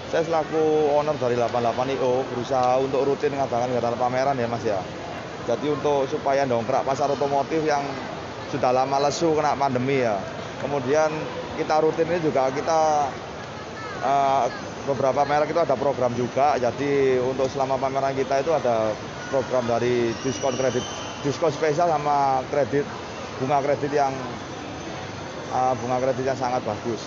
Saya selaku owner dari 88IO berusaha untuk rutin mengadakan kegiatan pameran ya Mas ya. Jadi untuk supaya dongkrak pasar otomotif yang sudah lama lesu kena pandemi ya. Kemudian kita rutin ini juga kita beberapa merek itu ada program juga. Jadi untuk selama pameran kita itu ada program dari diskon kredit, diskon spesial sama kredit bunga kredit yang sangat bagus.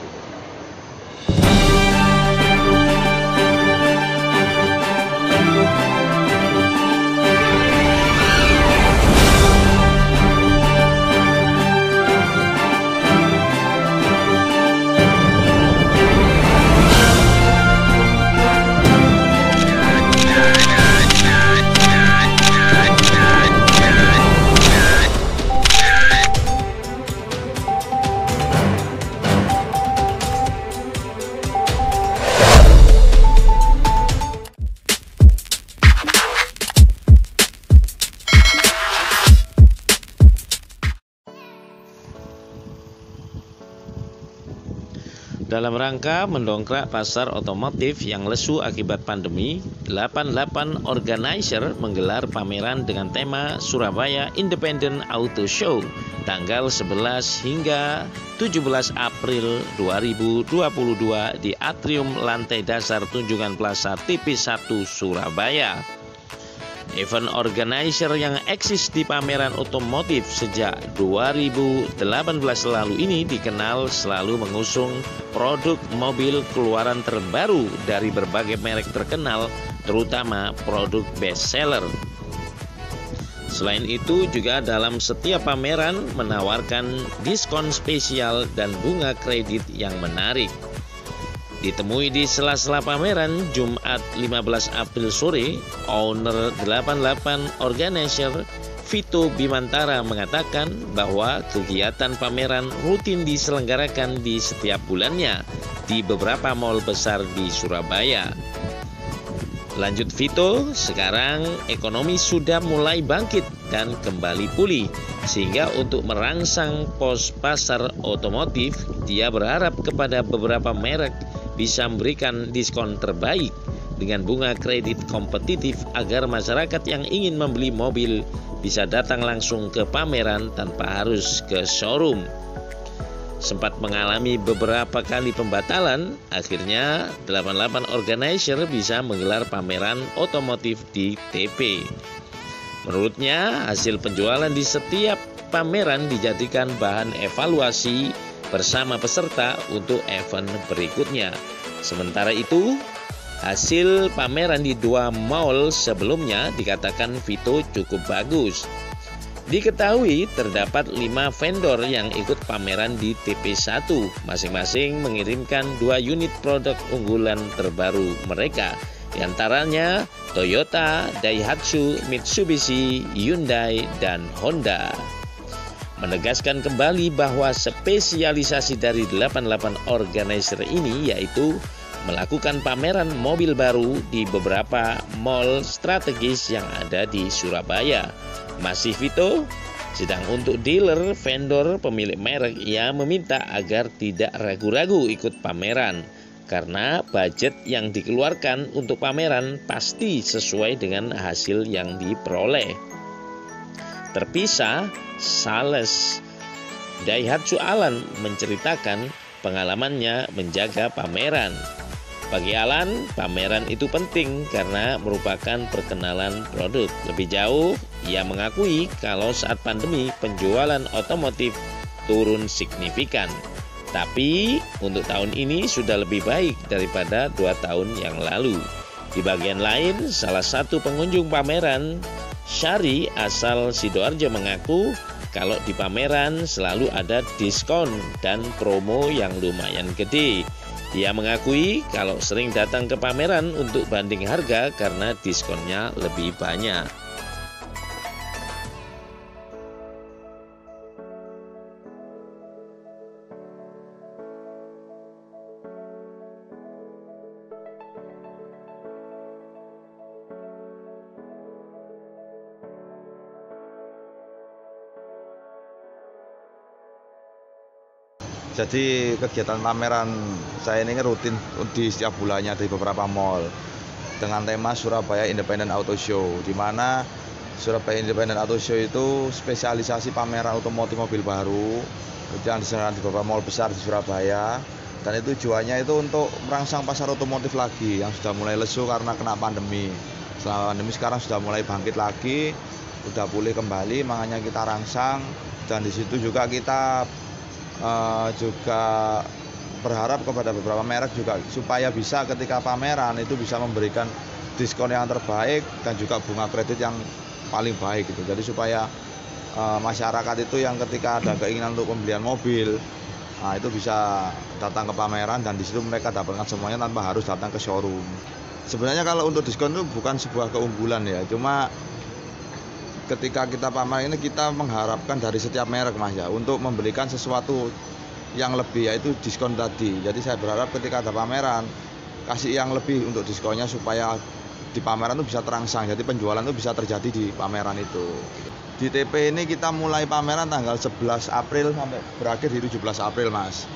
Dalam rangka mendongkrak pasar otomotif yang lesu akibat pandemi, 88 Organizer menggelar pameran dengan tema Surabaya Independent Auto Show tanggal 11 hingga 17 April 2022 di Atrium Lantai Dasar Tunjungan Plaza TP1 Surabaya. Event organizer yang eksis di pameran otomotif sejak 2018 lalu ini dikenal selalu mengusung produk mobil keluaran terbaru dari berbagai merek terkenal, terutama produk best seller. Selain itu juga dalam setiap pameran menawarkan diskon spesial dan bunga kredit yang menarik. Ditemui di sela-sela pameran Jumat 15 April sore, owner 88 Organizer Vito Bimantara mengatakan bahwa kegiatan pameran rutin diselenggarakan di setiap bulannya di beberapa mal besar di Surabaya. Lanjut Vito, sekarang ekonomi sudah mulai bangkit dan kembali pulih, sehingga untuk merangsang pos pasar otomotif, dia berharap kepada beberapa merek bisa memberikan diskon terbaik dengan bunga kredit kompetitif agar masyarakat yang ingin membeli mobil bisa datang langsung ke pameran tanpa harus ke showroom. Sempat mengalami beberapa kali pembatalan, akhirnya 88 Organizer bisa menggelar pameran otomotif di TP. Menurutnya, hasil penjualan di setiap pameran dijadikan bahan evaluasi bersama peserta untuk event berikutnya. Sementara itu, hasil pameran di 2 mall sebelumnya dikatakan Vito cukup bagus. Diketahui terdapat 5 vendor yang ikut pameran di TP1, masing-masing mengirimkan 2 unit produk unggulan terbaru mereka, di antaranya Toyota, Daihatsu, Mitsubishi, Hyundai, dan Honda. Menegaskan kembali bahwa spesialisasi dari 88 Organizer ini yaitu melakukan pameran mobil baru di beberapa mall strategis yang ada di Surabaya. Masih Vito, sedang untuk dealer, vendor, pemilik merek, ia meminta agar tidak ragu-ragu ikut pameran karena budget yang dikeluarkan untuk pameran pasti sesuai dengan hasil yang diperoleh. Terpisah, sales Daihatsu Alan menceritakan pengalamannya menjaga pameran. Bagi Alan, pameran itu penting karena merupakan perkenalan produk. Lebih jauh, ia mengakui kalau saat pandemi penjualan otomotif turun signifikan. Tapi untuk tahun ini sudah lebih baik daripada 2 tahun yang lalu. Di bagian lain, salah satu pengunjung pameran, Syari asal Sidoarjo, mengaku kalau di pameran selalu ada diskon dan promo yang lumayan gede. Dia mengakui kalau sering datang ke pameran untuk banding harga karena diskonnya lebih banyak. Jadi kegiatan pameran saya ini rutin di setiap bulannya di beberapa mall dengan tema Surabaya Independent Auto Show, di mana Surabaya Independent Auto Show itu spesialisasi pameran otomotif mobil baru yang diselenggarakan di beberapa mall besar di Surabaya, dan itu tujuannya itu untuk merangsang pasar otomotif lagi yang sudah mulai lesu karena kena pandemi. Setelah pandemi sekarang sudah mulai bangkit lagi, sudah pulih kembali, makanya kita rangsang, dan di situ juga kita juga berharap kepada beberapa merek juga supaya bisa ketika pameran itu bisa memberikan diskon yang terbaik dan juga bunga kredit yang paling baik gitu. Jadi supaya masyarakat itu yang ketika ada keinginan untuk pembelian mobil, nah itu bisa datang ke pameran dan di situ mereka dapatkan semuanya tanpa harus datang ke showroom. Sebenarnya kalau untuk diskon itu bukan sebuah keunggulan ya, cuma ketika kita pameran ini kita mengharapkan dari setiap merek Mas ya untuk memberikan sesuatu yang lebih, yaitu diskon tadi. Jadi saya berharap ketika ada pameran kasih yang lebih untuk diskonnya supaya di pameran itu bisa terangsang, jadi penjualan itu bisa terjadi di pameran itu. Di TP ini kita mulai pameran tanggal 11 April sampai berakhir di 17 April Mas.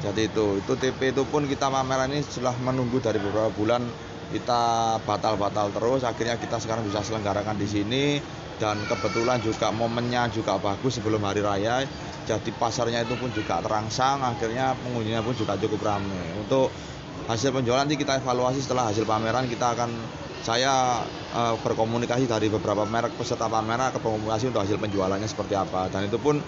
Jadi itu TP itu pun kita pameran ini setelah menunggu dari beberapa bulan, kita batal terus, akhirnya kita sekarang bisa selenggarakan di sini. Dan kebetulan juga momennya juga bagus sebelum hari raya, jadi pasarnya itu pun juga terangsang, akhirnya pengunjungnya pun juga cukup ramai. Untuk hasil penjualan nanti kita evaluasi setelah hasil pameran, saya berkomunikasi dari beberapa merek peserta pameran ke komunikasi untuk hasil penjualannya seperti apa, dan itu pun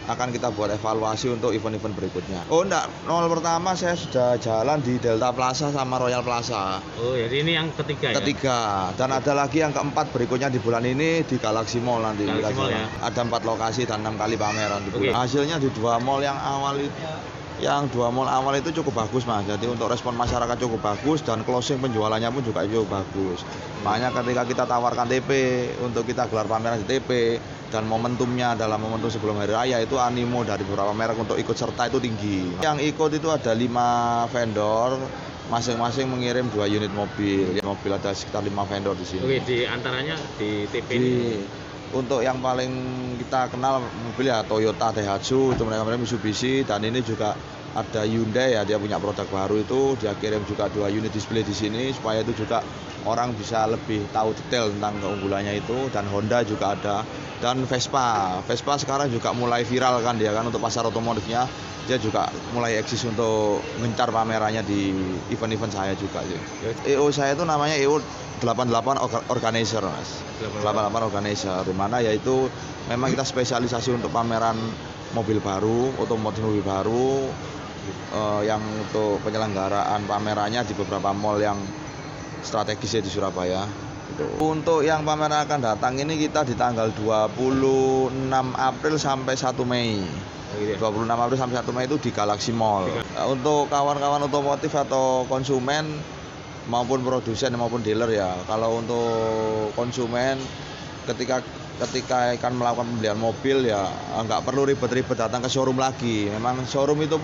akan kita buat evaluasi untuk event-event berikutnya. Oh enggak, nol pertama saya sudah jalan di Delta Plaza sama Royal Plaza. Oh, jadi ini yang ketiga ya? Ketiga, dan ada lagi yang keempat berikutnya di bulan ini di Galaxy Mall nanti. Galaxy Mall ya? Ada 4 lokasi dan 6 kali pameran di bulan. Hasilnya di 2 mall yang awal itu, cukup bagus Mas. Jadi untuk respon masyarakat cukup bagus dan closing penjualannya pun juga cukup bagus. Makanya ketika kita tawarkan TP untuk kita gelar pameran di TP dan momentumnya adalah momentum sebelum hari raya, itu animo dari beberapa merek untuk ikut serta itu tinggi. Yang ikut itu ada 5 vendor, masing-masing mengirim 2 unit mobil. Mobil ada sekitar 5 vendor di sini. Oke, di antaranya di TP ini. Untuk yang paling kita kenal mobil ya Toyota, Daihatsu, itu mereka Mitsubishi, dan ini juga ada Hyundai ya, dia punya produk baru itu, dia kirim juga 2 unit display di sini supaya itu juga orang bisa lebih tahu detail tentang keunggulannya itu. Dan Honda juga ada, dan Vespa sekarang juga mulai viral kan dia kan untuk pasar otomotifnya, dia juga mulai eksis untuk mencar pamerannya di event-event saya juga sih. EO saya itu namanya EO 88 Organizer Mas. 88 Organizer, di mana yaitu memang kita spesialisasi untuk pameran mobil baru, otomotif mobil baru, yang untuk penyelenggaraan pamerannya di beberapa mall yang strategis di Surabaya. Untuk yang pameran akan datang ini kita di tanggal 26 April sampai 1 Mei. 26 April sampai 1 Mei itu di Galaxy Mall. Untuk kawan-kawan otomotif atau konsumen maupun produsen maupun dealer ya, kalau untuk konsumen ketika akan melakukan pembelian mobil ya nggak perlu ribet-ribet datang ke showroom lagi. Memang showroom itu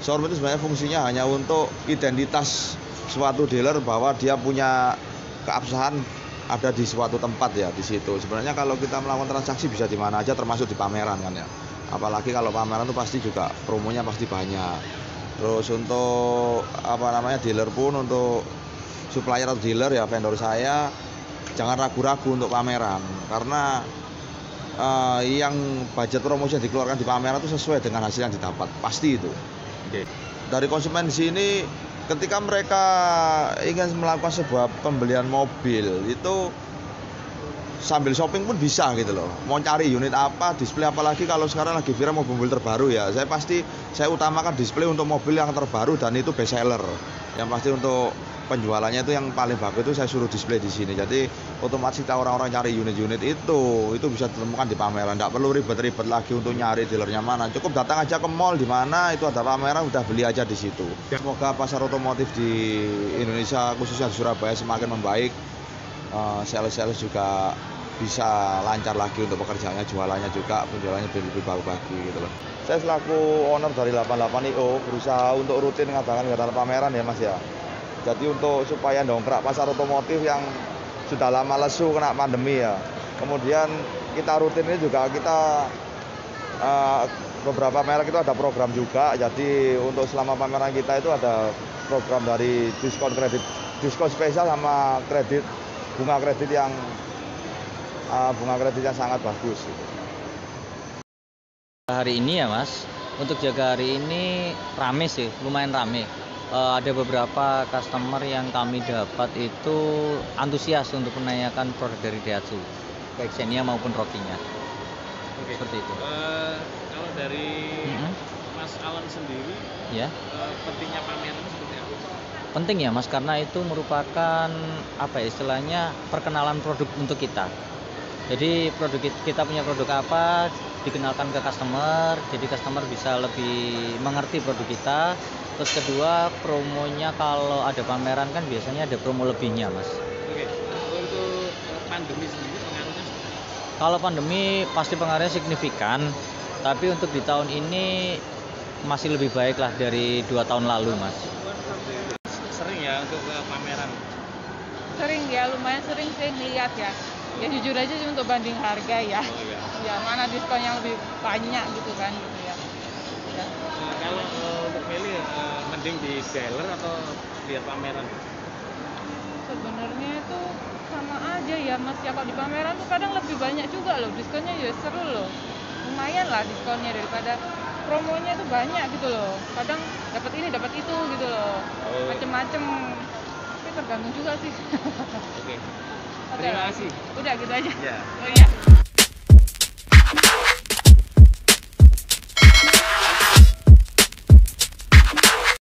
sebenarnya fungsinya hanya untuk identitas suatu dealer bahwa dia punya keabsahan ada di suatu tempat ya di situ. Sebenarnya kalau kita melakukan transaksi bisa di mana aja termasuk di pameran kan ya. Apalagi kalau pameran itu pasti juga promonya pasti banyak. Terus untuk dealer pun, untuk supplier atau dealer ya vendor saya jangan ragu-ragu untuk pameran, karena yang budget promosi yang dikeluarkan di pameran itu sesuai dengan hasil yang didapat, pasti itu. Dari konsumen di sini ketika mereka ingin melakukan sebuah pembelian mobil itu sambil shopping pun bisa gitu loh. Mau cari unit apa, display, apalagi kalau sekarang lagi viral mobil terbaru ya, saya utamakan display untuk mobil yang terbaru dan itu best seller. Yang pasti untuk penjualannya itu yang paling bagus itu saya suruh display di sini. Jadi otomatis kita orang-orang cari unit-unit itu bisa ditemukan di pameran. Tidak perlu ribet-ribet lagi untuk nyari dealernya mana. Cukup datang aja ke mall di mana itu ada pameran, udah beli aja di situ. Semoga pasar otomotif di Indonesia khususnya di Surabaya semakin membaik. Sales-sales juga bisa lancar lagi untuk pekerjaannya, jualannya juga penjualannya lebih bagus lagi gitu loh. Saya selaku owner dari 88IO berusaha untuk rutin mengadakan kegiatan pameran ya Mas ya. Jadi untuk supaya dongkrak pasar otomotif yang sudah lama lesu kena pandemi ya. Kemudian kita rutin ini juga kita beberapa merek itu ada program juga. Jadi untuk selama pameran kita itu ada program dari diskon spesial sama bunga kredit yang sangat bagus. Hari ini ya Mas, untuk jaga hari ini rame sih, lumayan rame. Ada beberapa customer yang kami dapat itu antusias untuk menanyakan produk dari Daihatsu, baik Xenia maupun Rokinya. Oke. Seperti itu. Kalau dari Mas Alan sendiri, Ya, pentingnya pameran seperti apa? penting ya Mas, karena itu merupakan apa ya, istilahnya perkenalan produk untuk kita. Jadi kita punya produk apa, dikenalkan ke customer, jadi customer bisa lebih mengerti produk kita. Terus kedua, promonya kalau ada pameran kan biasanya ada promo lebihnya Mas. Oke. Untuk pandemi sendiri pengaruhnya seperti apa? Kalau pandemi pasti pengaruhnya signifikan, tapi untuk di tahun ini masih lebih baik lah dari 2 tahun lalu Mas. Sering ya untuk ke pameran? Sering ya, lumayan sering sih lihat ya. Ya jujur aja sih untuk banding harga ya. Oh iya. Ya mana diskon yang lebih banyak gitu kan gitu ya. Ya. Kalau untuk Meli mending di dealer atau lihat pameran? Sebenarnya itu sama aja ya Mas ya, kalau di pameran tuh kadang lebih banyak juga loh diskonnya, ya seru loh. Lumayan lah diskonnya daripada promonya tuh banyak gitu loh. Kadang dapat ini dapat itu gitu loh. Oh. Macem-macem. Tapi tergantung juga sih. Oke. Oke. Terima kasih. Udah gitu aja. Ya. Oh iya.